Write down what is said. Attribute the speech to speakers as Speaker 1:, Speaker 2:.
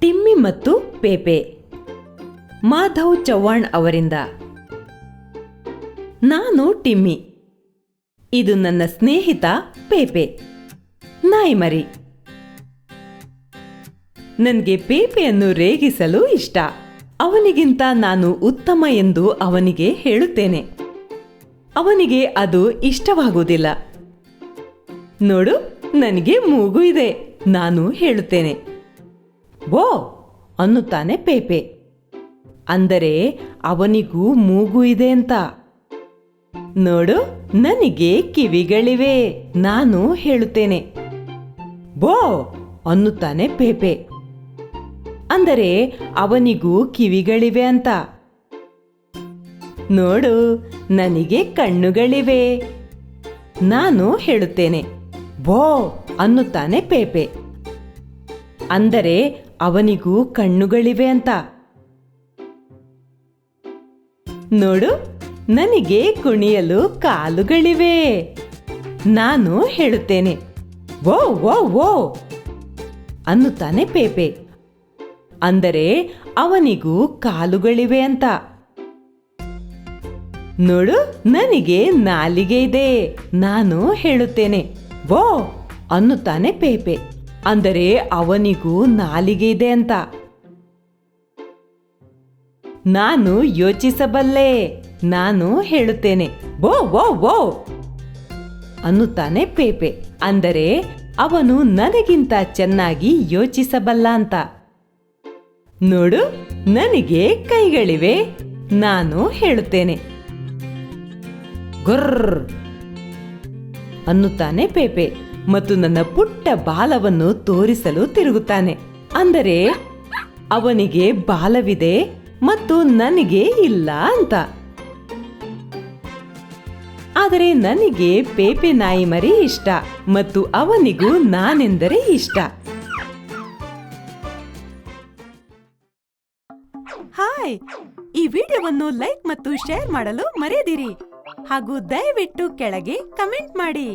Speaker 1: ಟಿಮ್ಮಿ ಮತ್ತು ಪೇಪೆ. ಮಾಧವ್ ಚವ್ಹಾಣ್ ಅವರಿಂದ. ನಾನು ಟಿಮ್ಮಿ. ಇದು ನನ್ನ ಸ್ನೇಹಿತ ಪೇಪೆ, ನಾಯಿಮರಿ. ನನಗೆ ಪೇಪೆಯನ್ನು ರೇಗಿಸಲು ಇಷ್ಟ. ಅವನಿಗಿಂತ ನಾನು ಉತ್ತಮ ಎಂದು ಅವನಿಗೆ ಹೇಳುತ್ತೇನೆ. ಅವನಿಗೆ ಅದು ಇಷ್ಟವಾಗುವುದಿಲ್ಲ. ನೋಡು, ನನಗೆ ಮೂಗು ಇದೆ, ನಾನು ಹೇಳುತ್ತೇನೆ. ಓ ಅನ್ನುತ್ತಾನೆ ಪೇಪೆ. ಅಂದರೆ ಅವನಿಗೂ ಮೂಗು ಇದೆ ಅಂತ. ನೋಡು, ನನಗೆ ಕಿವಿಗಳಿವೆ, ನಾನು ಹೇಳುತ್ತೇನೆ. ಬೋ ಅನ್ನುತ್ತಾನೆ ಪೇಪೆ. ಅಂದರೆ ಅವನಿಗೂ ಕಿವಿಗಳಿವೆ ಅಂತ. ನೋಡು, ನನಗೆ ಕಣ್ಣುಗಳಿವೆ, ನಾನು ಹೇಳುತ್ತೇನೆ. ಬೋ ಅನ್ನುತ್ತಾನೆ ಪೇಪೆ. ಅಂದರೆ ಅವನಿಗೂ ಕಣ್ಣುಗಳಿವೆ ಅಂತ. ನೋಡು, ನನಗೆ ಕುಣಿಯಲು ಕಾಲುಗಳಿವೆ, ನಾನು ಹೇಳುತ್ತೇನೆ. ವೋ ವೋ ವೋ ಅನ್ನುತ್ತಾನೆ ಪೇಪೆ. ಅಂದರೆ ಅವನಿಗೂ ಕಾಲುಗಳಿವೆ ಅಂತ. ನೋಡು, ನನಗೆ ನಾಲಿಗೆ ಇದೆ, ನಾನು ಹೇಳುತ್ತೇನೆ. ವೋ ಅನ್ನುತ್ತಾನೆ ಪೇಪೆ. ಅಂದರೆ ಅವನಿಗೂ ನಾಲಿಗೆ ಇದೆ ಅಂತ. ನಾನು ಯೋಚಿಸಬಲ್ಲೆ, ನಾನು ಹೇಳುತ್ತೇನೆ. ವೋ ವೋ ವೋ ಅನ್ನುತ್ತಾನೆ ಪೇಪೆ. ಅಂದರೆ ಅವನು ನನಗಿಂತ ಚೆನ್ನಾಗಿ ಯೋಚಿಸಬಲ್ಲ ಅಂತ. ನೋಡು, ನನಗೆ ಕೈಗಳಿವೆ, ನಾನು ಹೇಳುತ್ತೇನೆ. ಗೊರ್ರ್ ಅನ್ನುತ್ತಾನೆ ಪೇಪೆ ಮತ್ತು ನನ್ನ ಪುಟ್ಟ ಬಾಲವನ್ನು ತೋರಿಸಲು ತಿರುಗುತ್ತಾನೆ. ಅಂದರೆ ಅವನಿಗೆ ಬಾಲವಿದೆ ಮತ್ತು ನನಗೆ ಇಲ್ಲ ಅಂತ. ಆದರೆ ನನಗೆ ಪೇಪೆ ನಾಯಿ ಮರಿ ಇಷ್ಟ ಮತ್ತು ಅವನಿಗೂ ನಾನೆಂದರೆ ಇಷ್ಟ. ಹಾಯ್, ಈ ವಿಡಿಯೋವನ್ನು ಲೈಕ್ ಮತ್ತು ಶೇರ್ ಮಾಡಲು ಮರೆಯದಿರಿ ಹಾಗೂ ದಯವಿಟ್ಟು ಕೆಳಗೆ ಕಮೆಂಟ್ ಮಾಡಿ.